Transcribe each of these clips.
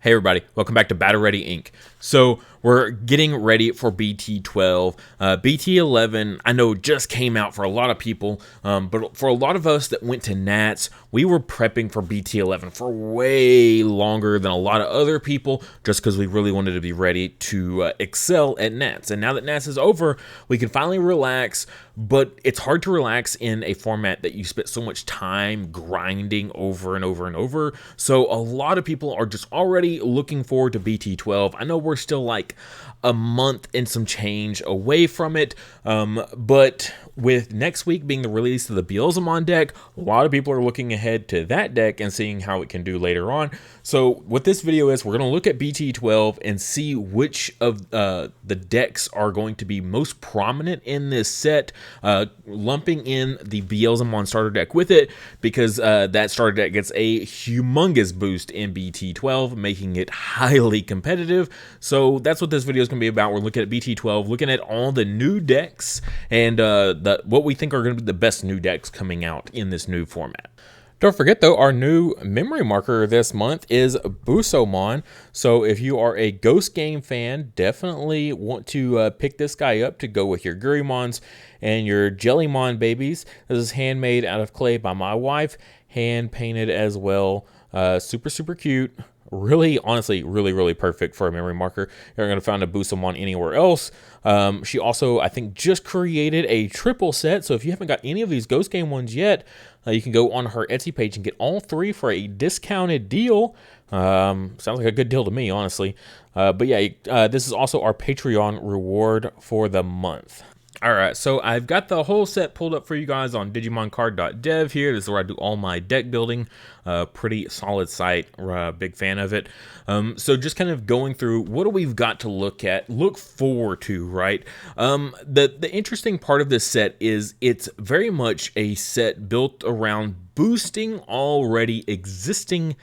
Hey everybody, welcome back to Battle Ready Inc. So we're getting ready for BT12. BT11, I know, just came out for a lot of people, but for a lot of us that went to Nats, we were prepping for BT11 for way longer than a lot of other people, just because we really wanted to be ready to excel at Nats. And now that Nats is over, we can finally relax, but it's hard to relax in a format that you spent so much time grinding over and over and over. So a lot of people are just already looking forward to BT12. I know we're still like a month and some change away from it, but with next week being the release of the Beelzemon deck, a lot of people are looking ahead to that deck and seeing how it can do later on. So what this video is, we're going to look at BT12 and see which of the decks are going to be most prominent in this set, lumping in the Beelzemon starter deck with it, because that starter deck gets a humongous boost in BT12, making it highly competitive. So that's what this video is going to be about. We're looking at BT12, looking at all the new decks, and what we think are going to be the best new decks coming out in this new format. Don't forget, though, our new memory marker this month is Beelzemon. So if you are a Ghost Game fan, definitely want to pick this guy up to go with your Greymons and your Jellymon babies. This is handmade out of clay by my wife, hand painted as well. Super cute. Really, honestly, really perfect for a memory marker. You're not going to find a Beelzemon anywhere else. She also, I think, just created a triple set. So if you haven't got any of these Ghost Game ones yet, you can go on her Etsy page and get all three for a discounted deal. Sounds like a good deal to me, honestly. But yeah, this is also our Patreon reward for the month. All right, so I've got the whole set pulled up for you guys on digimoncard.dev here. This is where I do all my deck building. Pretty solid site. Big fan of it. So just kind of going through, what do we've got to look forward to, right? The interesting part of this set is it's very much a set built around boosting already existing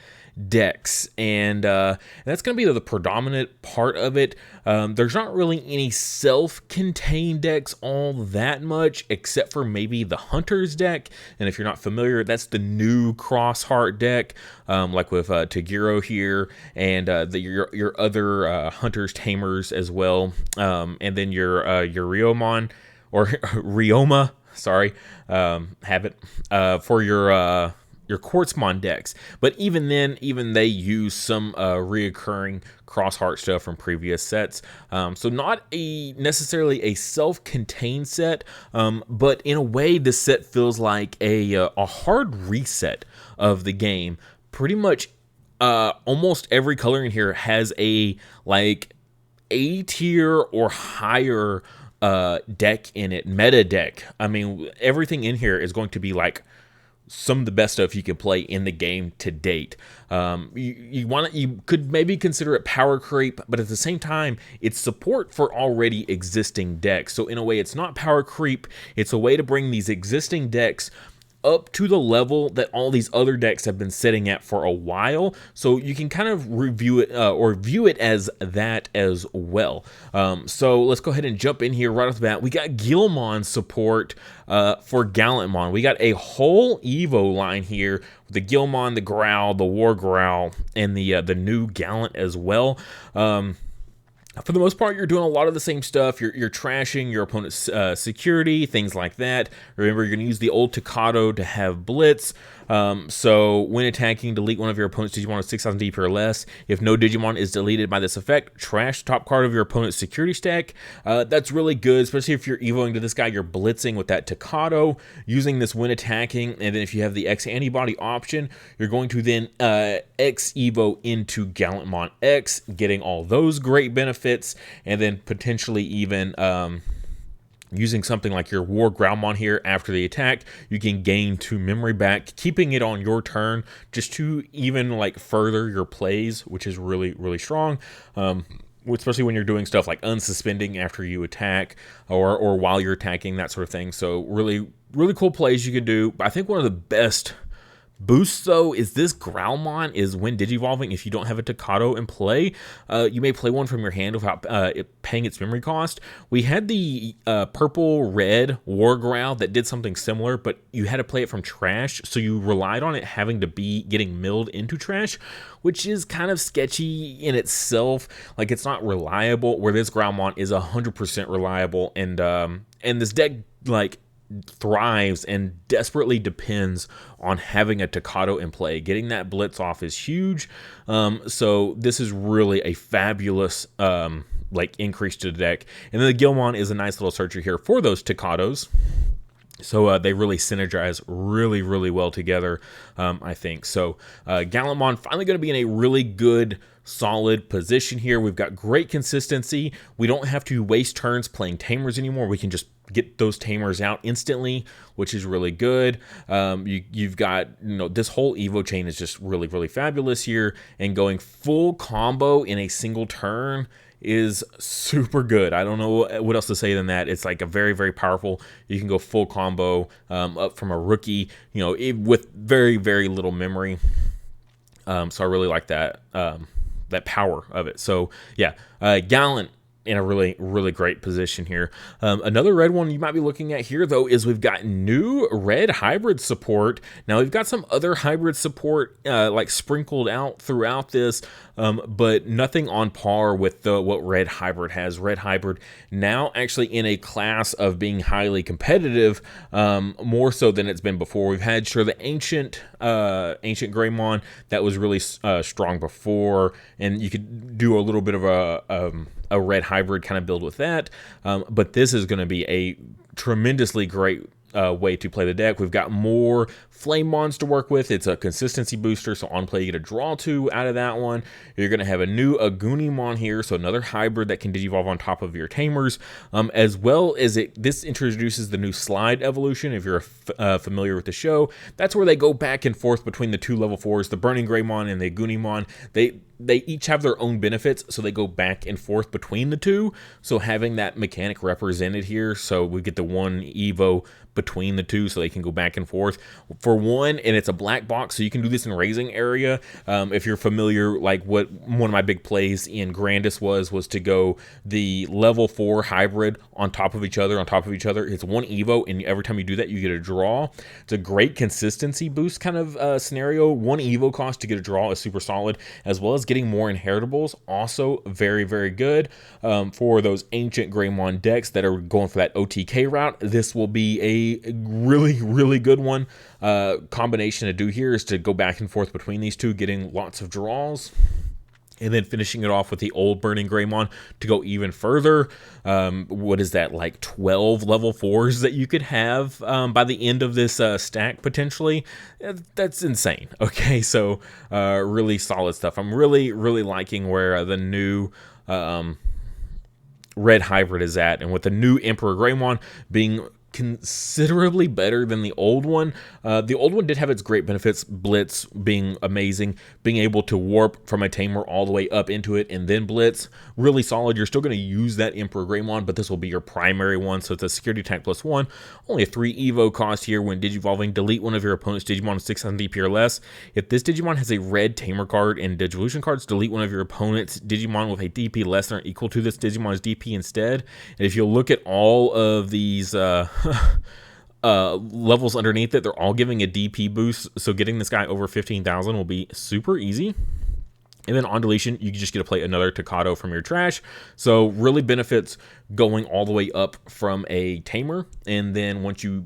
decks, and that's going to be the predominant part of it. There's not really any self-contained decks all that much, except for maybe the Hunter's deck, and if you're not familiar, that's the new Crossheart deck, like with Tagiro here, and your other Hunters, Tamers as well, and then your Ryomon, or Ryoma, sorry, have it, for your Quartzmon decks. But even then, even they use some reoccurring Crossheart stuff from previous sets. So not necessarily a self-contained set, but in a way this set feels like a hard reset of the game. Pretty much almost every color in here has a like A tier or higher deck in it, meta deck. I mean, everything in here is going to be like some of the best stuff you can play in the game to date. You could maybe consider it power creep, but at the same time, it's support for already existing decks. So in a way, it's not power creep. It's a way to bring these existing decks up to the level that all these other decks have been sitting at for a while, so you can kind of review it or view it as that as well. So let's go ahead and jump in here right off the bat. We got Gallantmon support for Gallantmon. We got a whole Evo line here with the Gallantmon, the Growl, the WarGreymon, and the new Gallant as well. For the most part, you're doing a lot of the same stuff. You're trashing your opponent's security, things like that. Remember, you're going to use the old Tocado to have Blitz. So when attacking, delete one of your opponent's Digimon with 6,000 DP or less. If no Digimon is deleted by this effect, trash the top card of your opponent's security stack. That's really good, especially if you're evoing to this guy, you're blitzing with that Tocado, using this when attacking, and then if you have the X-antibody option, you're going to then X-evo into Gallantmon X, getting all those great benefits, and then potentially even using something like your WarGreymon here after the attack, you can gain 2 memory back, keeping it on your turn just to even like further your plays, which is really strong. Especially when you're doing stuff like unsuspending after you attack or while you're attacking, that sort of thing. So really cool plays you can do. I think one of the best Boost, though, is this Growlmon is when Digivolving, if you don't have a Tocado in play, you may play one from your hand without it paying its memory cost. We had the purple-red WarGreymon that did something similar, but you had to play it from trash, so you relied on it having to be getting milled into trash, which is kind of sketchy in itself. Like, it's not reliable, where this Growlmon is 100% reliable, and this deck, like, thrives and desperately depends on having a Tocado in play. Getting that blitz off is huge. So this is really a fabulous like increase to the deck. And then the Gallantmon is a nice little searcher here for those Tocados. So they really synergize really, really well together, I think. So Gallantmon finally going to be in a really good, solid position here. We've got great consistency. We don't have to waste turns playing Tamers anymore. We can just get those Tamers out instantly, which is really good. You've got, this whole Evo chain is just really, really fabulous here. And going full combo in a single turn is super good. I don't know what else to say than that. It's like a very, very powerful. You can go full combo up from a rookie, with very, very little memory. So I really like that that power of it. So yeah, Gallant in a really, really great position here. Another red one you might be looking at here, though, is we've got new red hybrid support. Now, we've got some other hybrid support like sprinkled out throughout this, but nothing on par with what red hybrid has. Red hybrid now actually in a class of being highly competitive, more so than it's been before. We've had, sure, the ancient Greymon that was really strong before, and you could do a little bit of a red hybrid kind of build with that, but this is going to be a tremendously great way to play the deck. We've got more Flame Mons to work with. It's a consistency booster, so on play you get a draw 2 out of that one. You're going to have a new Agunimon here, so another hybrid that can digivolve on top of your Tamers, as well as this introduces the new Slide evolution. If you're familiar with the show, that's where they go back and forth between the two level 4s, the Burning Greymon and the Agunimon. They each have their own benefits, so they go back and forth between the two. So having that mechanic represented here, so we get the one Evo between the two, so they can go back and forth for one, and it's a black box, so you can do this in raising area. If you're familiar, like what one of my big plays in Grandis was to go the level 4 hybrid on top of each other, It's one Evo, and every time you do that, you get a draw. It's a great consistency boost kind of scenario. One Evo cost to get a draw is super solid, as well as getting more inheritables, also very, very good. For those ancient Greymon decks that are going for that OTK route, this will be a really, really good one. Combination to do here is to go back and forth between these two, getting lots of draws, and then finishing it off with the old Burning Greymon to go even further. What is that, like 12 level 4s that you could have by the end of this stack, potentially? That's insane. Okay, so really solid stuff. I'm really, really liking where the new red hybrid is at, and with the new Emperor Greymon being considerably better than the old one. The old one did have its great benefits, Blitz being amazing, being able to warp from a Tamer all the way up into it and then Blitz, really solid. You're still going to use that Emperor Greymon, but this will be your primary one, so it's a security attack +1, only a 3 Evo cost here. When digivolving, delete one of your opponent's Digimon with 600 DP or less. If this Digimon has a red Tamer card and Digivolution cards, delete one of your opponent's Digimon with a DP less than or equal to this Digimon's DP instead. And if you look at all of these levels underneath it, they're all giving a DP boost, so getting this guy over 15,000 will be super easy. And then on deletion, you just get to play another Tocado from your trash. So really benefits going all the way up from a Tamer. And then once you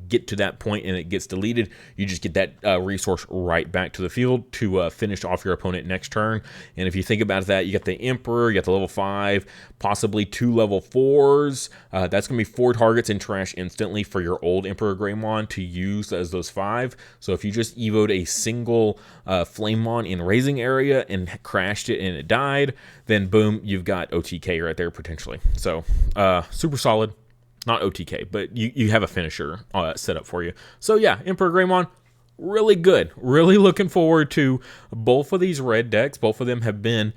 get to that point and it gets deleted, you just get that resource right back to the field to finish off your opponent next turn. And if you think about that, you got the Emperor, you got the level 5, possibly 2 level 4s. That's going to be 4 targets in trash instantly for your old Emperor Greymon to use as those 5. So if you just evoed a single Flamemon in raising area and crashed it and it died, then boom, you've got OTK right there potentially. So super solid. Not OTK, but you have a finisher set up for you. So yeah, Emperor Greymon, really good. Really looking forward to both of these red decks. Both of them have been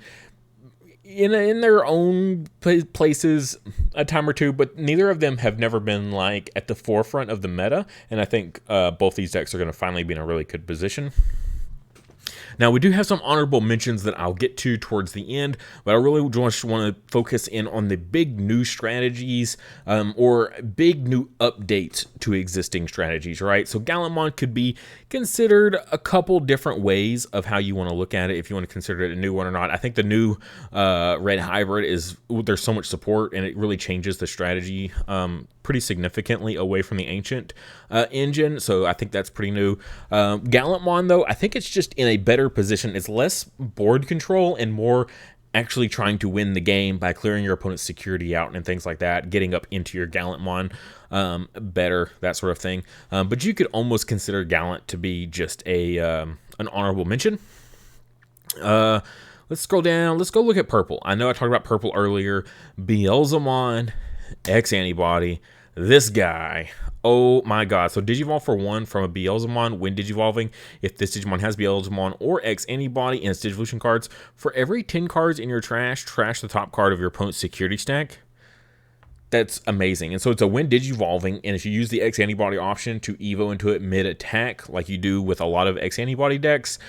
in their own places a time or two, but neither of them have never been like at the forefront of the meta, and I think both these decks are going to finally be in a really good position. Now, we do have some honorable mentions that I'll get to towards the end, but I really just want to focus in on the big new strategies or big new updates to existing strategies, right? So Gallantmon could be considered a couple different ways of how you want to look at it, if you want to consider it a new one or not. I think the new red hybrid is, there's so much support, and it really changes the strategy pretty significantly away from the ancient engine, so I think that's pretty new. Gallantmon, though, I think it's just in a better position. It's less board control and more actually trying to win the game by clearing your opponent's security out and things like that, getting up into your Gallantmon better, that sort of thing. But you could almost consider Gallant to be just a an honorable mention. Let's scroll down. Let's go look at purple. I know I talked about purple earlier. Beelzemon X-antibody. This guy, oh my god. So Digivolve for 1 from a Beelzemon when Digivolving. If this Digimon has Beelzemon or X-antibody in its Digivolution cards, for every 10 cards in your trash the top card of your opponent's security stack. That's amazing. And so it's a when Digivolving, and if you use the X-antibody option to Evo into it mid-attack, like you do with a lot of X-antibody decks,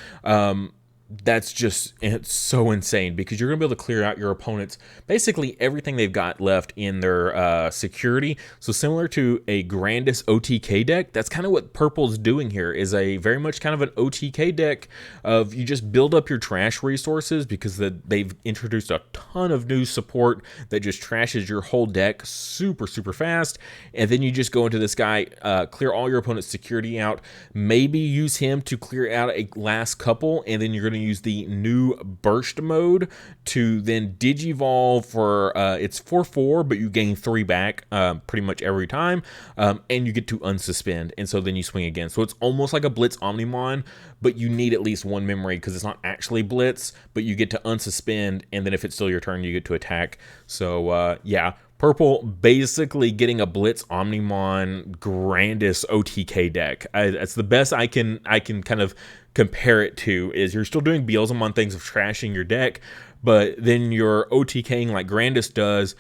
that's just, it's so insane, because you're going to be able to clear out your opponent's basically everything they've got left in their security. So similar to a Grandis OTK deck, that's kind of what purple's doing here, is a very much kind of an OTK deck of you just build up your trash resources, because they've introduced a ton of new support that just trashes your whole deck super fast, and then you just go into this guy, clear all your opponent's security out, maybe use him to clear out a last couple, and then you're going to use the new burst mode to then Digivolve for it's 4/4, but you gain 3 back pretty much every time, and you get to unsuspend, and so then you swing again. So it's almost like a Blitz Omnimon, but you need at least 1 memory because it's not actually Blitz, but you get to unsuspend, and then if it's still your turn, you get to attack. So yeah, purple basically getting a Blitz Omnimon Grandis OTK deck. That's the best I can kind of compare it to. Is you're still doing Beelzemon things of trashing your deck, but then you're OTKing like Grandis does,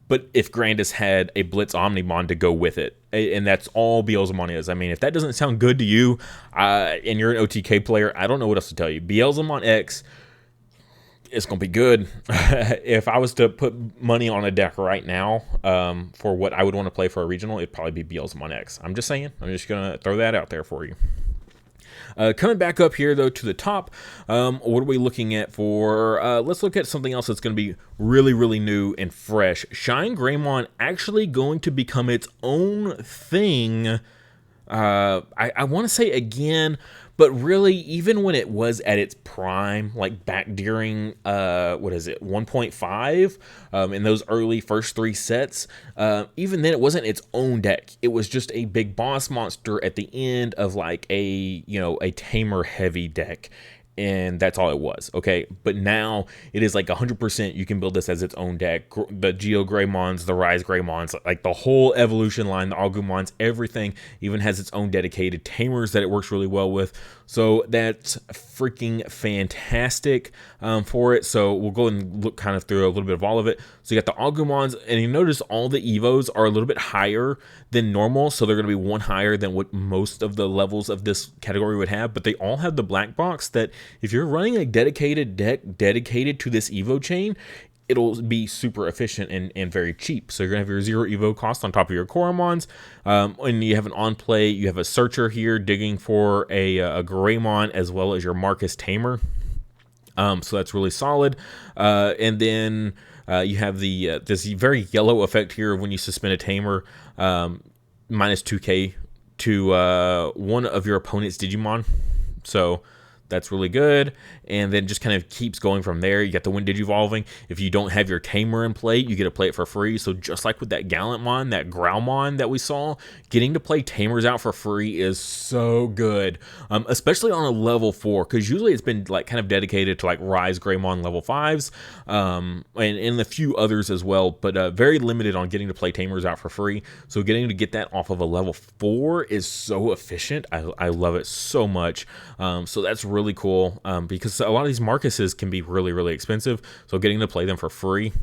but if Grandis had a Blitz Omnimon to go with it. And that's all Beelzemon is. I mean, if that doesn't sound good to you, and you're an OTK player, I don't know what else to tell you. Beelzemon X, it's going to be good. If I was to put money on a deck right now for what I would want to play for a regional, it'd probably be Beelzemon X. I'm just saying. I'm just going to throw that out there for you. Coming back up here, though, to the top, what are we looking at for? Let's look at something else that's going to be really new and fresh. ShineGreymon actually going to become its own thing. I want to say again, but really, even when it was at its prime, like back during, 1.5, in those early first 3 sets, even then it wasn't its own deck. It was just a big boss monster at the end of like a tamer heavy deck. And that's all it was, okay? But now it is like 100% you can build this as its own deck. The GeoGreymons, the RiseGreymons, like the whole evolution line, the Agumons, everything even has its own dedicated tamers that it works really well with. So that's freaking fantastic for it. So we'll go and look kind of through a little bit of all of it. So you got the Agumons, and you notice all the Evos are a little bit higher than normal. So they're going to be 1 higher than what most of the levels of this category would have. But they all have the black box that if you're running a dedicated deck dedicated to this Evo chain, it'll be super efficient and very cheap. So you're going to have your 0 Evo cost on top of your Quartzmons. And you have an on-play, you have a Searcher here digging for a Greymon as well as your Marcus Tamer. So that's really solid. And then you have the this very yellow effect here when you suspend a Tamer, minus 2k to one of your opponent's Digimon. So that's really good. And then just kind of keeps going from there. You got the when Digivolving. If you don't have your Tamer in play, you get to play it for free. So just like with that Gallantmon, that Growlmon that we saw, getting to play Tamers out for free is so good. Especially on a level 4, because usually it's been like kind of dedicated to like RiseGreymon level 5s, and a few others as well, but very limited on getting to play Tamers out for free. So getting to get that off of a level 4 is so efficient. I love it so much. So that's really really cool because a lot of these Marcuses can be really, really expensive. So getting to play them for free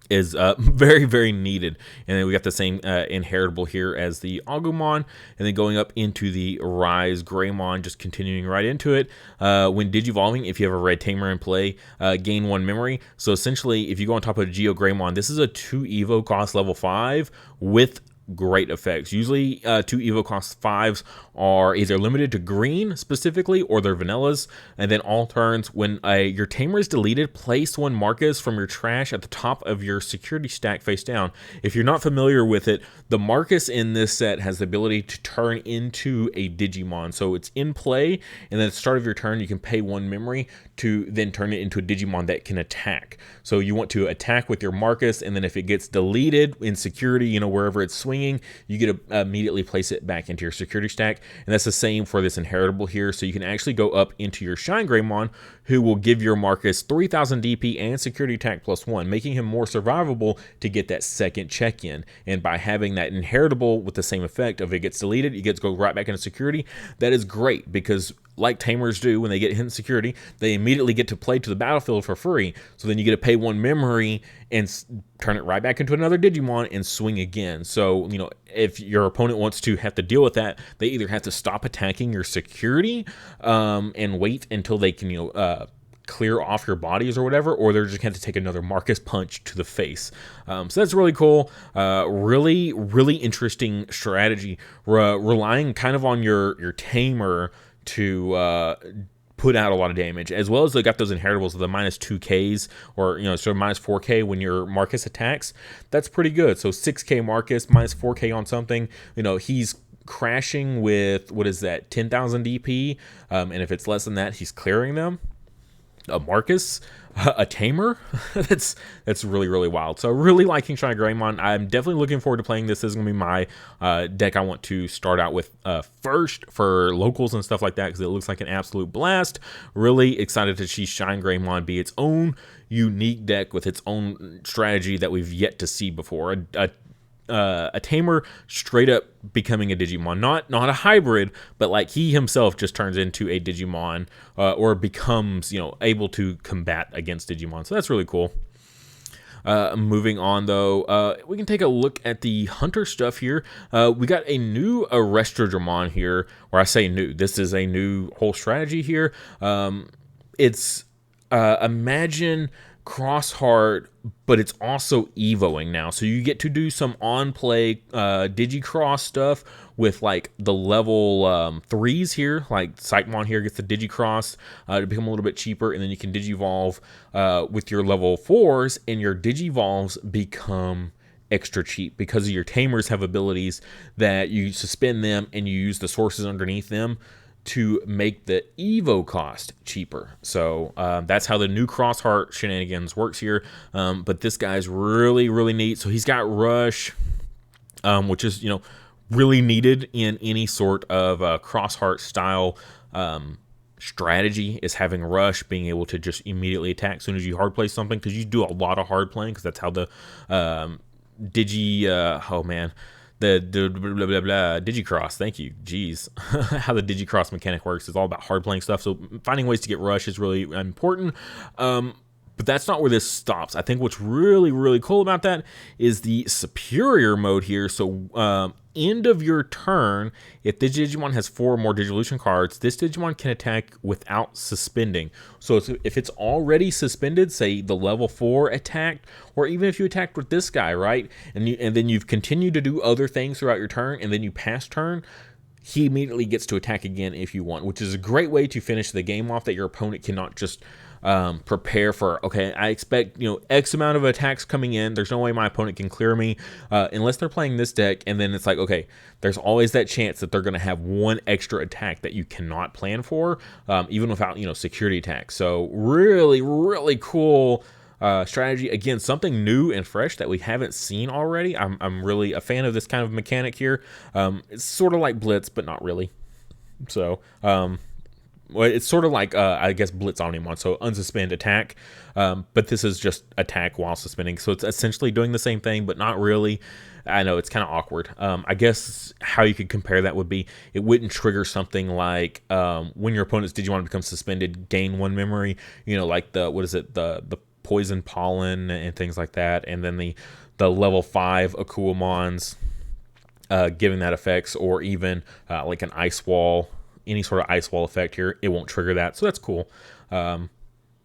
is very, very needed. And then we got the same inheritable here as the Agumon, and then going up into the WarGreymon, just continuing right into it. When digivolving, if you have a red tamer in play, gain 1 memory. So essentially, if you go on top of GeoGreymon, this is a 2 evo cost level 5 with great effects. Usually 2 evo cost 5s are either limited to green specifically, or they're vanillas. And then all turns, when your tamer is deleted, place 1 Marcus from your trash at the top of your security stack face down. If you're not familiar with it, the Marcus in this set has the ability to turn into a Digimon. So it's in play, and then at the start of your turn, you can pay 1 memory to then turn it into a Digimon that can attack. So you want to attack with your Marcus, and then if it gets deleted in security, you know, wherever it's swinging, you get to immediately place it back into your security stack. And that's the same for this inheritable here. So you can actually go up into your ShineGreymon, who will give your Marcus 3000 DP and security attack +1, making him more survivable to get that second check-in. And by having that inheritable with the same effect of it gets deleted, you get to go right back into security. That is great, because like tamers do, when they get hit in security, they immediately get to play to the battlefield for free. So then you get to pay 1 memory and turn it right back into another Digimon and swing again. So, you know, if your opponent wants to have to deal with that, they either have to stop attacking your security and wait until they can, you know, clear off your bodies or whatever, or they're just going to have to take another Marcus punch to the face. So that's really cool. Really, really interesting strategy, relying kind of on your tamer to put out a lot of damage, as well as they got those inheritables of the -2Ks, or, you know, so -4K when your Marcus attacks. That's pretty good. So 6K Marcus, -4K on something, you know, he's crashing with, what is that, 10,000 DP, and if it's less than that, he's clearing them. A Marcus, a tamer, that's really, really wild. So really liking ShineGreymon. I'm definitely looking forward to playing this. This is going to be my deck I want to start out with first for locals and stuff like that, because it looks like an absolute blast. Really excited to see ShineGreymon be its own unique deck with its own strategy that we've yet to see before. A tamer straight up becoming a Digimon, not a hybrid, but like he himself just turns into a Digimon, or becomes, you know, able to combat against Digimon. So that's really cool. Moving on though, we can take a look at the hunter stuff here. We got a new Imperialdramon here, or I say new, this is a new whole strategy here. It's imagine Crossheart, but it's also evoing now, so you get to do some on-play Digicross stuff with like the level 3s here, like Sightmon here gets the Digicross to become a little bit cheaper, and then you can Digivolve with your level 4s, and your Digivolves become extra cheap because your tamers have abilities that you suspend them and you use the sources underneath them to make the Evo cost cheaper. So that's how the new Crossheart shenanigans works here. But this guy's really, really neat. So he's got Rush, which is, you know, really needed in any sort of Crossheart style strategy, is having Rush, being able to just immediately attack as soon as you hard play something, because you do a lot of hard playing, because that's how the the blah, blah, blah, Digicross, thank you, jeez. How the Digicross mechanic works is all about hard playing stuff, so finding ways to get Rush is really important. But that's not where this stops. I think what's really, really cool about that is the superior mode here. So end of your turn, if this Digimon has 4 or more Digivolution cards, this Digimon can attack without suspending. So if it's already suspended, say the level 4 attacked, or even if you attacked with this guy, right, and then you've continued to do other things throughout your turn, and then you pass turn, he immediately gets to attack again if you want, which is a great way to finish the game off, that your opponent cannot just prepare for, okay, I expect, you know, X amount of attacks coming in, there's no way my opponent can clear me, unless they're playing this deck. And then it's like, okay, there's always that chance that they're going to have one extra attack that you cannot plan for, even without, you know, security attacks. So really, really cool strategy. Again, something new and fresh that we haven't seen already. I'm really a fan of this kind of mechanic here. It's sort of like Blitz, but not really. So well, it's sort of like I guess Blitz Omnimon, so unsuspend attack, but this is just attack while suspending, so it's essentially doing the same thing, but not really. I know it's kind of awkward. I guess how you could compare that would be it wouldn't trigger something like when your opponent's Digimon becomes suspended, gain 1 memory. You know, like the poison pollen and things like that, and then the level 5 Akuamons giving that effects, or even like an ice wall, any sort of ice wall effect here, it won't trigger that, so that's cool.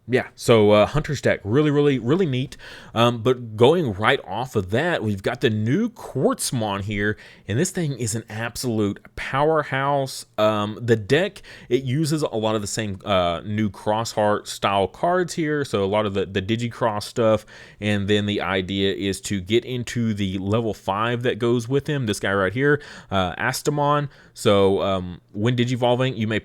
Yeah, so Hunter's deck, really neat. But going right off of that, we've got the new Quartzmon here, and this thing is an absolute powerhouse. The deck, it uses a lot of the same new Crossheart style cards here, so a lot of the Digicross stuff, and then the idea is to get into the level 5 that goes with him, this guy right here, Astamon. So when Digivolving, you may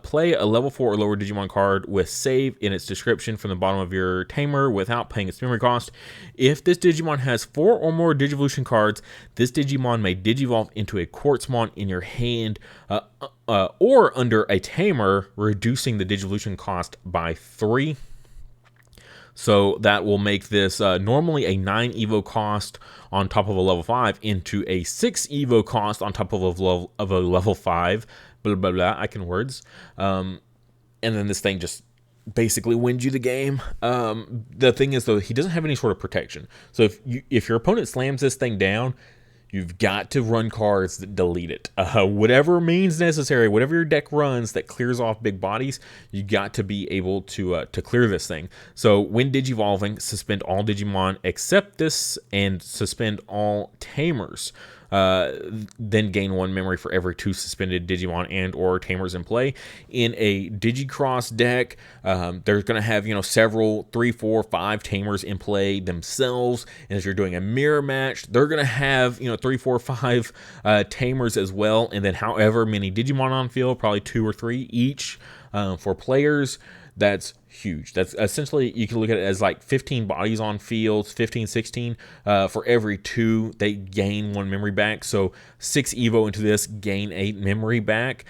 play a level 4 or lower Digimon card with save in its description from the bottom of your tamer without paying its memory cost. If this Digimon has 4 or more Digivolution cards, this Digimon may Digivolve into a Quartzmon in your hand or under a tamer, reducing the Digivolution cost by 3. So that will make this normally a 9 Evo cost on top of a level 5 into a 6 Evo cost on top of a level 5. Blah, blah, blah. I can words. And then this thing just basically wins you the game. The thing is, though, he doesn't have any sort of protection. So if your opponent slams this thing down, you've got to run cards that delete it. Whatever means necessary, whatever your deck runs that clears off big bodies, you got to be able to clear this thing. So when Digivolving, suspend all Digimon except this, and suspend all Tamers. Then gain 1 memory for every 2 suspended Digimon and or Tamers in play. In a Digicross deck, they're going to have, several 3, 4, 5 Tamers in play themselves, and if you're doing a mirror match, they're going to have 3, 4, 5 Tamers as well, and then however many Digimon on field, probably 2 or 3 each for players. That's huge. That's essentially, you can look at it as like 15 bodies on fields, 15, 16. For every 2, they gain 1 memory back. So 6 Evo into this, gain 8 memory back.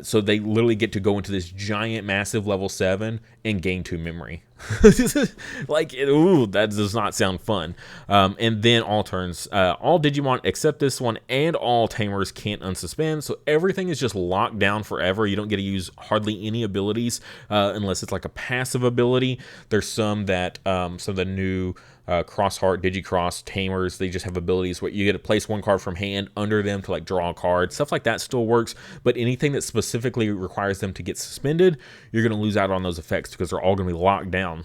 So they literally get to go into this giant, massive level 7 and gain 2 memory. Ooh, that does not sound fun. And then all turns, all Digimon except this one and all Tamers can't unsuspend. So everything is just locked down forever. You don't get to use hardly any abilities unless it's like a passive ability. There's some that some of the new Crossheart, Digicross, Tamers, they just have abilities where you get to place 1 card from hand under them to like draw a card. Stuff like that still works, but anything that specifically requires them to get suspended, you're going to lose out on those effects because they're all going to be locked down.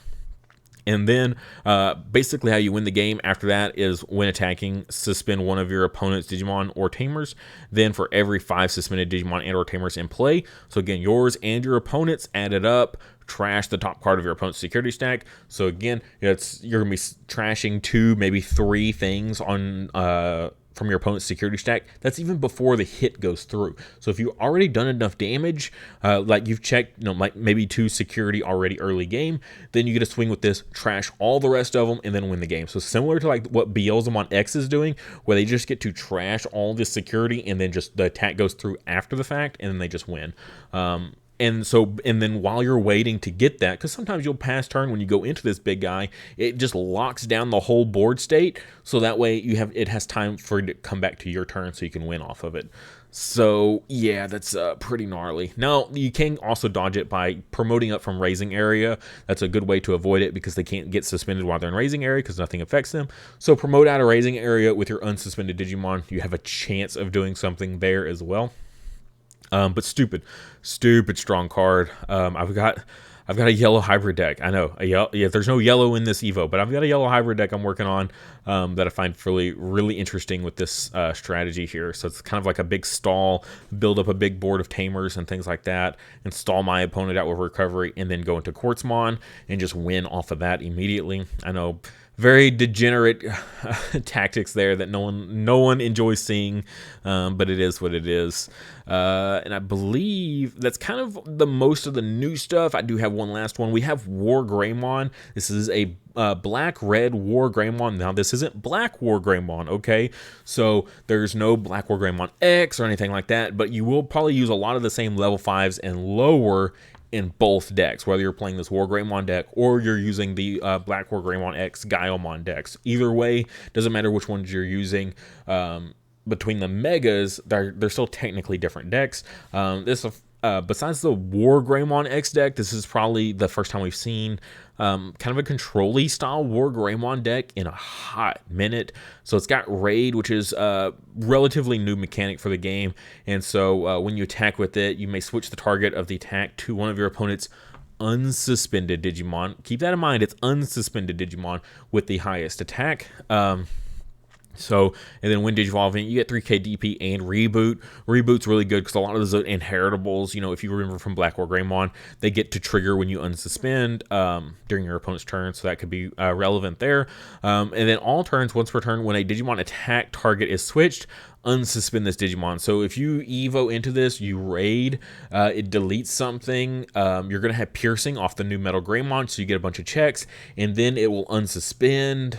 And then basically how you win the game after that is when attacking, suspend one of your opponent's Digimon or Tamers. Then for every 5 suspended Digimon and or Tamers in play, so again, yours and your opponent's added up, trash the top card of your opponent's security stack. So again, you're going to be trashing 2, maybe 3 things on from your opponent's security stack. That's even before the hit goes through. So if you've already done enough damage, like you've checked, like maybe 2 security already early game, then you get to swing with this, trash all the rest of them, and then win the game. So similar to like what Beelzemon X is doing, where they just get to trash all this security, and then just the attack goes through after the fact, and then they just win. And then while you're waiting to get that, because sometimes you'll pass turn when you go into this big guy, it just locks down the whole board state, so that way it has time for it to come back to your turn so you can win off of it. So yeah, that's pretty gnarly. Now you can also dodge it by promoting up from raising area. That's a good way to avoid it because they can't get suspended while they're in raising area because nothing affects them. So promote out of raising area with your unsuspended Digimon. You have a chance of doing something there as well. But stupid strong card. I've got a yellow hybrid deck. I know, there's no yellow in this Evo, but I've got a yellow hybrid deck I'm working on that I find really interesting with this strategy here. So it's kind of like a big stall, build up a big board of Tamers and things like that, and stall my opponent out with recovery, and then go into Quartzmon and just win off of that immediately. I know very degenerate tactics there that no one enjoys seeing, but it is what it is. And I believe that's kind of the most of the new stuff. I do have one last one. We have WarGreymon. This is a black-red WarGreymon. Now, this isn't black WarGreymon, okay? So there's no black WarGreymon X or anything like that, but you will probably use a lot of the same level 5s and lower in both decks, whether you're playing this WarGreymon deck or you're using the black WarGreymon X Gallantmon decks. Either way, doesn't matter which ones you're using. Between the megas, they're still technically different decks. Besides the WarGreymon X deck, this is probably the first time we've seen kind of a control-y style WarGreymon deck in a hot minute. So it's got Raid, which is a relatively new mechanic for the game. And so when you attack with it, you may switch the target of the attack to one of your opponent's unsuspended Digimon. Keep that in mind, it's unsuspended Digimon with the highest attack. And then when Digivolving, you get 3k DP and Reboot. Reboot's really good because a lot of those inheritables, you know, if you remember from Black WarGreymon, they get to trigger when you unsuspend during your opponent's turn, so that could be relevant there. And then all turns, once per turn, when a Digimon attack target is switched, unsuspend this Digimon. So if you Evo into this, you raid, it deletes something, you're going to have Piercing off the new Metal Greymon, so you get a bunch of checks, and then it will unsuspend,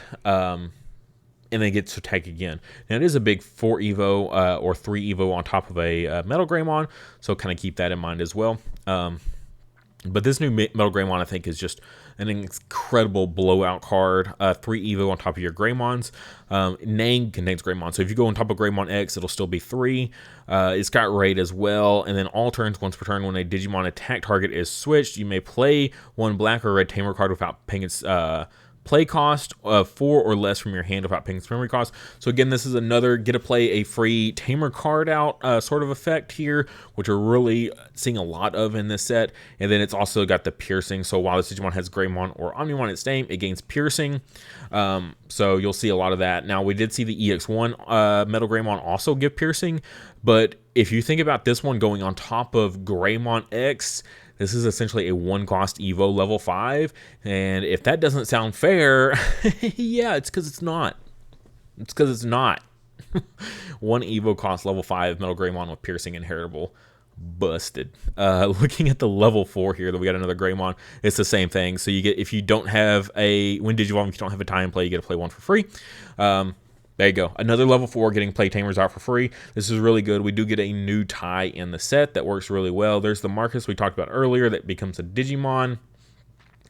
and then get to attack again. Now, it is a big 4 Evo or 3 Evo on top of a Metal Greymon, so kind of keep that in mind as well. But this new Metal Greymon, I think, is just an incredible blowout card. 3 Evo on top of your Greymons. Nang contains Greymon, so if you go on top of Greymon X, it'll still be 3. It's got Raid as well, and then all turns, once per turn, when a Digimon attack target is switched, you may play one black or red Tamer card without paying its play cost of 4 or less from your hand without paying its memory cost. So again, this is another get to play a free Tamer card out sort of effect here, which we're really seeing a lot of in this set. And then it's also got the Piercing. So while this Digimon has Greymon or Omnimon in its name, it gains Piercing. So you'll see a lot of that. Now, we did see the EX1 Metal Greymon also give Piercing, but if you think about this one going on top of Greymon X, this is essentially a 1-cost Evo level 5, and if that doesn't sound fair, yeah, it's because it's not. It's because it's not. 1 Evo cost level 5 Metal Greymon with Piercing inheritable. Busted. Looking at the level 4 here, that we got another Greymon, it's the same thing. So you get, if you don't have a, when Digivolve, if you don't have a tie and play, you get to play one for free. There you go. Another level 4 getting play Tamers out for free. This is really good. We do get a new tie in the set that works really well. There's the Marcus we talked about earlier that becomes a Digimon.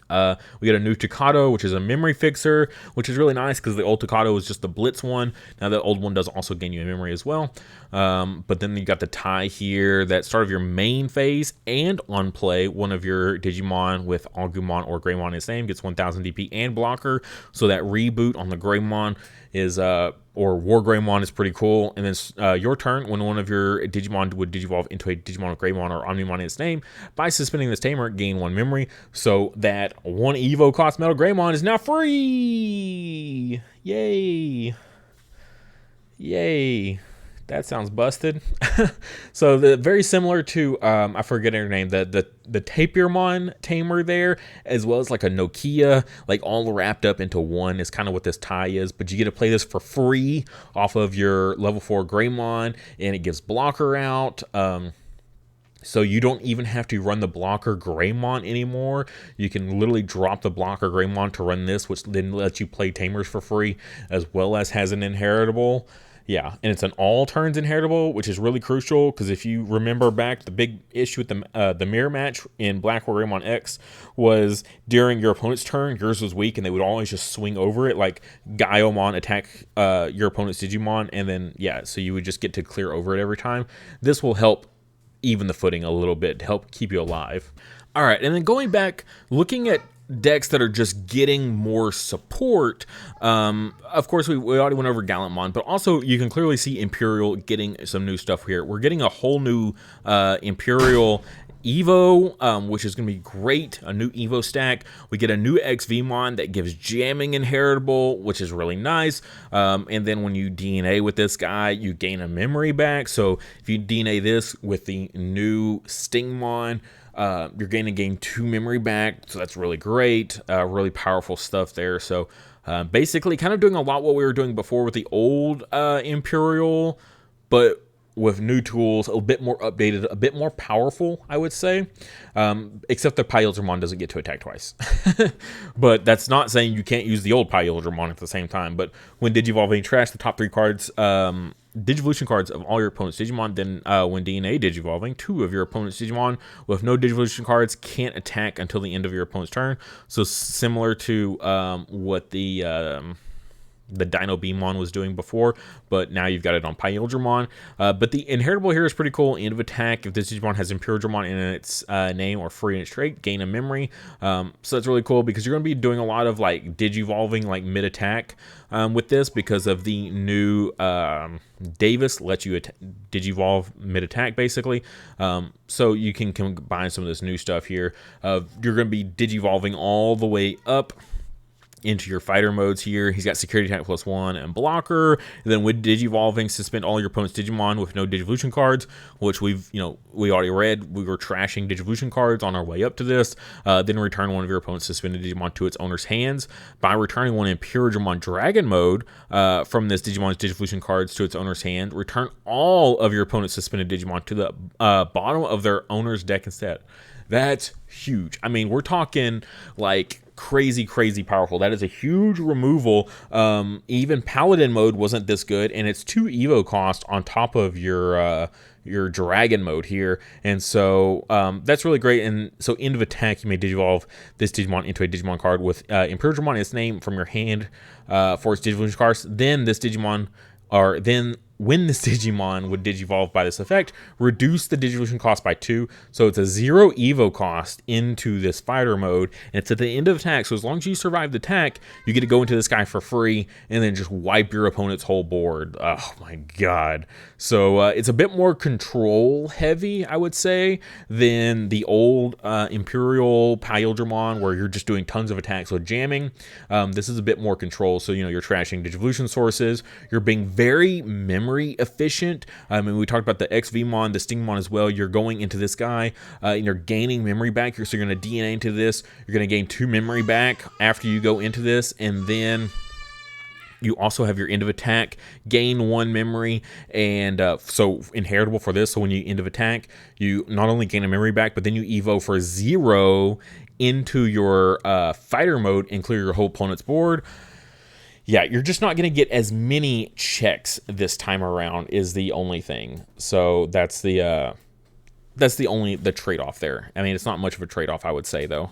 We get a new Tocado, which is a memory fixer, which is really nice because the old Tocado was just the Blitz one. Now the old one does also gain you a memory as well. But then you got the tie here that start of your main phase and on play, one of your Digimon with Agumon or Greymon in its name gets 1000 DP and blocker. So that reboot on the Greymon is or WarGreymon is pretty cool. And then your turn, when one of your Digimon would Digivolve into a Digimon of Greymon or Omnimon in its name, by suspending this Tamer, gain 1 memory. So that 1 Evo cost Metal Greymon is now free! Yay! Yay! That sounds busted. So very similar to I forget her name, the Tapirmon tamer there, as well as like a Nokia, like all wrapped up into one is kind of what this tie is. But you get to play this for free off of your level 4 Greymon, and it gives blocker out. So you don't even have to run the blocker Greymon anymore. You can literally drop the blocker Greymon to run this, which then lets you play tamers for free, as well as has an inheritable. Yeah, and it's an all turns inheritable, which is really crucial because if you remember back, the big issue with the mirror match in Black WarGreymon X was during your opponent's turn, yours was weak, and they would always just swing over it, like Gallantmon attack your opponent's Digimon, and then yeah, so you would just get to clear over it every time. This will help even the footing a little bit to help keep you alive. All right, and then going back, looking at decks that are just getting more support. Of course, we already went over Gallantmon, but also you can clearly see Imperial getting some new stuff here. We're getting a whole new Imperial Evo, which is going to be great. A new Evo stack. We get a new XVmon that gives jamming inheritable, which is really nice. And then when you DNA with this guy, you gain a memory back. So if you DNA this with the new Stingmon, You're going to gain 2 memory back, so that's really great. Really powerful stuff there. So basically kind of doing a lot what we were doing before with the old Imperial, but with new tools, a bit more updated, a bit more powerful, I would say. Except the Beelzemon doesn't get to attack twice. But that's not saying you can't use the old Beelzemon at the same time. But when Digivolving, trash the top 3 cards, Digivolution cards of all your opponent's Digimon. Then when DNA Digivolving, 2 of your opponent's Digimon with no Digivolution cards can't attack until the end of your opponent's turn. So similar to what the Dino Beamon was doing before, but now you've got it on Imperialdramon. But the inheritable here is pretty cool. End of attack, if this Digimon has Imperialdramon in its name or free in its trait, gain a memory. So that's really cool because you're going to be doing a lot of like Digivolving like mid-attack with this because of the new Davis lets you Digivolve mid-attack basically. So you can combine some of this new stuff here. You're going to be Digivolving all the way up into your fighter modes here. He's got security attack +1 and blocker. And then with Digivolving, suspend all your opponent's Digimon with no Digivolution cards, which we already read. We were trashing Digivolution cards on our way up to this. Then return one of your opponent's suspended Digimon to its owner's hands. By returning one in Imperialdramon Dragon mode from this Digimon's Digivolution cards to its owner's hand, return all of your opponent's suspended Digimon to the bottom of their owner's deck instead. That's huge. I mean, we're talking like crazy powerful. That is a huge removal. Even Paladin mode wasn't this good, and it's 2 Evo cost on top of your Dragon mode here, and so that's really great. And so end of attack, you may Digivolve this Digimon into a Digimon card with Imperialdramon in its name from your hand for its Digivolution cards. Then this Digimon, or then when this Digimon would Digivolve by this effect, reduce the Digivolution cost by 2. So it's a 0 Evo cost into this fighter mode. And it's at the end of attack. So as long as you survive the attack, you get to go into this guy for free and then just wipe your opponent's whole board. Oh my god. So it's a bit more control heavy, I would say, than the old Imperial Beelzemon where you're just doing tons of attacks with jamming. This is a bit more control. So, you're trashing Digivolution sources. You're being very memory efficient. I mean, we talked about the XVmon, the Stingmon as well. You're going into this guy and you're gaining memory back. So you're going to DNA into this. You're going to gain 2 memory back after you go into this, and then you also have your end of attack, gain 1 memory, and so inheritable for this. So when you end of attack, you not only gain a memory back, but then you Evo for 0 into your fighter mode and clear your whole opponent's board. Yeah, you're just not going to get as many checks this time around is the only thing. So that's the trade-off there. I mean, it's not much of a trade-off, I would say, though.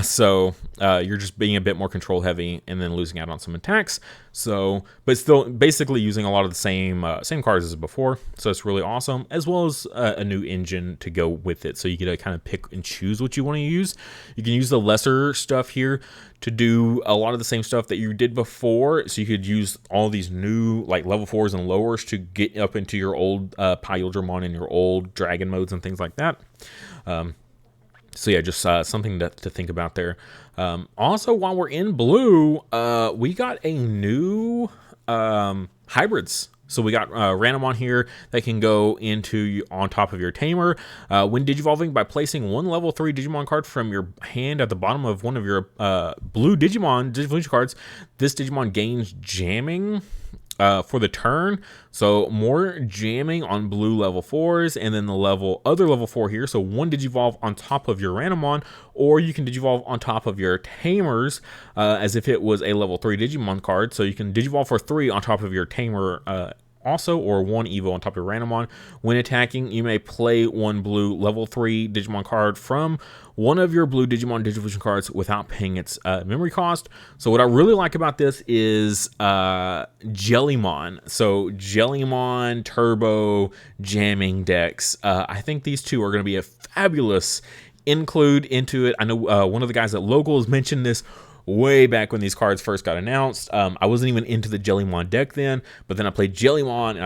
So you're just being a bit more control heavy and then losing out on some attacks. So, but still basically using a lot of the same cards as before. So it's really awesome, as well as a new engine to go with it. So you get to kind of pick and choose what you want to use. You can use the lesser stuff here to do a lot of the same stuff that you did before. So you could use all these new like level 4s and lowers to get up into your old Beelzemon and your old Dragon modes and things like that. So yeah, just something to think about there. Also, while we're in blue, we got a new hybrids. So we got Randomon here that can go into on top of your Tamer. When Digivolving, by placing 1 level 3 Digimon card from your hand at the bottom of one of your blue Digivolution cards, this Digimon gains jamming for the turn. So more jamming on blue level 4s, and then the other level 4 here. So 1 Digivolve on top of your Randomon, or you can Digivolve on top of your Tamers as if it was a level 3 Digimon card. So you can Digivolve for 3 on top of your Tamer also, or 1 Evo on top of your Randomon. When attacking, you may play 1 blue level 3 Digimon card from one of your blue Digimon Digivolution cards without paying its memory cost. So what I really like about this is Jellymon. So Jellymon Turbo jamming decks. I think these two are going to be a fabulous include into it. I know one of the guys at Locals mentioned this way back when these cards first got announced. I wasn't even into the Jellymon deck then, but then I played Jellymon, and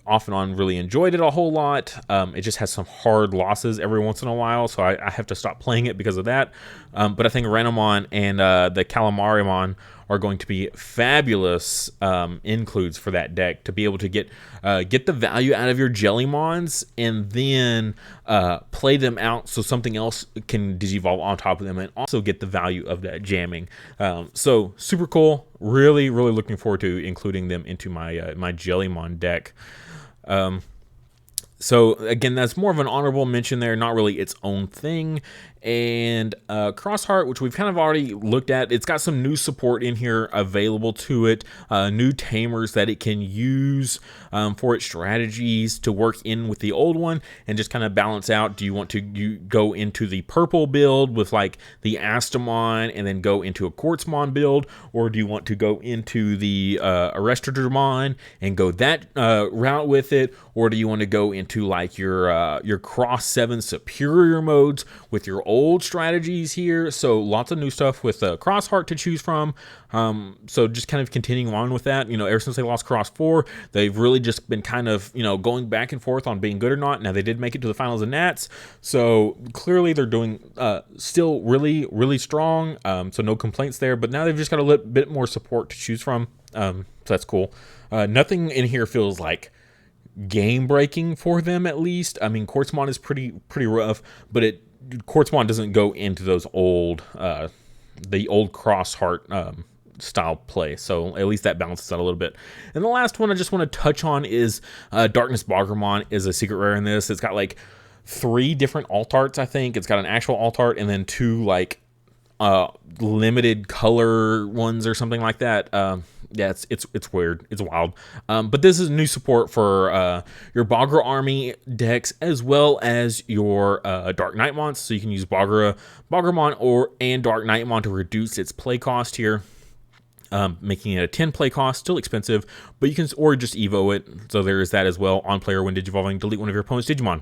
off and on really enjoyed it a whole lot. It just has some hard losses every once in a while, so I have to stop playing it because of that. But I think Renamon and the Gallantmon are going to be fabulous includes for that deck to be able to get the value out of your Jellymons and then play them out so something else can digivolve on top of them and also get the value of that jamming. So super cool. Really looking forward to including them into my my Jellymon deck. So again, that's more of an honorable mention there, not really its own thing. And Crossheart, which we've kind of already looked at, it's got some new support in here available to it, new tamers that it can use for its strategies to work in with the old one and just kind of balance out. Do you want to go into the purple build with like the Astamon and then go into a Quartzmon build, or do you want to go into the Imperialdramon and go that route with it, or do you want to go into like your Cross 7 superior modes with your old strategies here? So lots of new stuff with Crossheart to choose from. So just kind of continuing on with that, you know, ever since they lost Cross 4, they've really just been kind of, you know, going back and forth on being good or not. Now they did make it to the finals of Nats, so clearly they're doing still really strong. So no complaints there, but now they've just got a little bit more support to choose from. So that's cool. Nothing in here feels like game breaking for them, at least. I mean, Quartzmon is pretty rough, but Quartzmon doesn't go into those old the old Crossheart style play, so at least that balances out a little bit. And the last one I just want to touch on is DarknessBagramon is a secret rare in this. It's got like 3 different alt arts, I think. It's got an actual alt art and then 2 like limited color ones or something like that. Yeah, it's weird. It's wild. But this is new support for your Bagra army decks as well as your Darknightmon. So you can use Bagramon and Darknightmon to reduce its play cost here. Making it a 10 play cost, still expensive, but you can, or just Evo it. So there is that as well. On player, when digivolving, delete one of your opponent's Digimon.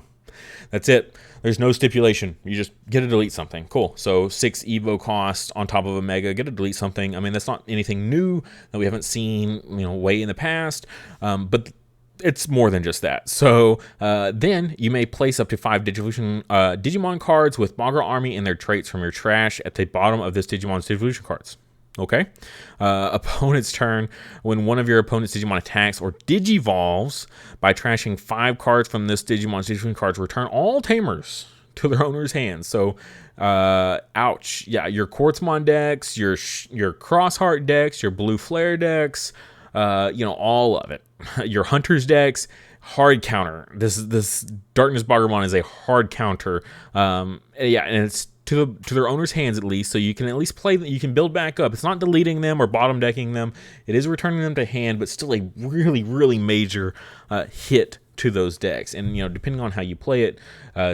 That's it. There's no stipulation. You just get to delete something. Cool. So 6 Evo cost on top of a Mega. Get to delete something. I mean, that's not anything new that we haven't seen, you know, way in the past. But it's more than just that. So then you may place up to 5 Digimon cards with Bagra Army and their traits from your trash at the bottom of this Digimon's Digivolution cards. Okay. Opponent's turn. When one of your opponent's Digimon attacks or digivolves by trashing 5 cards from this Digimon's Digivolution cards, return all tamers to their owner's hands. So, ouch. Yeah, your Quartzmon decks, your Crossheart decks, your Blue Flare decks, you know, all of it. Your Hunters decks, hard counter. This DarknessBagramon is a hard counter. Yeah, and it's to their owner's hands at least, so you can at least play them. You can build back up. It's not deleting them or bottom decking them. It is returning them to hand, but still a really major hit to those decks. And, you know, depending on how you play it,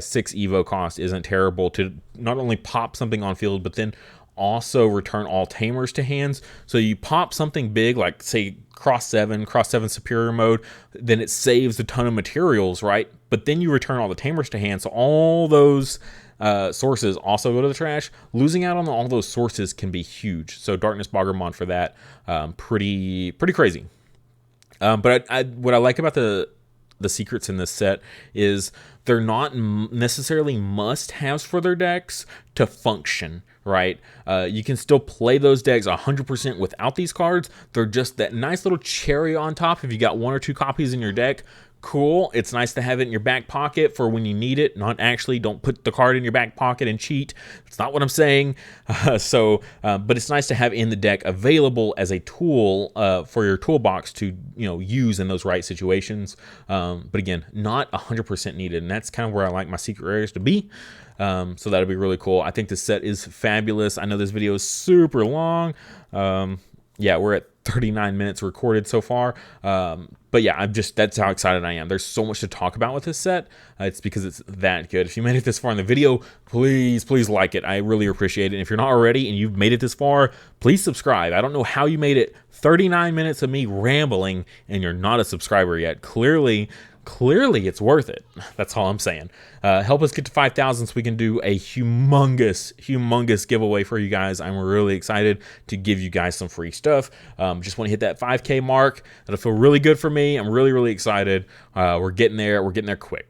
6 Evo cost isn't terrible to not only pop something on field, but then also return all tamers to hands. So you pop something big, like say Cross 7 superior mode, then it saves a ton of materials, right? But then you return all the tamers to hand, so all those sources also go to the trash. Losing out on all those sources can be huge. So DarknessBagramon for that, pretty crazy. But what I like about the secrets in this set is they're not necessarily must-haves for their decks to function, right? You can still play those decks 100% without these cards. They're just that nice little cherry on top if you got 1 or 2 copies in your deck. Cool. It's nice to have it in your back pocket for when you need it. Not actually, don't put the card in your back pocket and cheat. That's not what I'm saying. But it's nice to have in the deck available as a tool for your toolbox to, you know, use in those right situations. But again, not 100% needed, and that's kind of where I like my secret rares to be. So that'll be really cool. I think this set is fabulous. I know this video is super long. Yeah, we're at 39 minutes recorded so far. But yeah, that's how excited I am. There's so much to talk about with this set. It's because it's that good. If you made it this far in the video, please like it. I really appreciate it. And if you're not already and you've made it this far, please subscribe. I don't know how you made it 39 minutes of me rambling and you're not a subscriber yet. Clearly, clearly it's worth it. That's all I'm saying. Help us get to 5,000 so we can do a humongous giveaway for you guys. I'm really excited to give you guys some free stuff. Just want to hit that 5K mark. That'll feel really good for me. I'm really excited. We're getting there. We're getting there quick.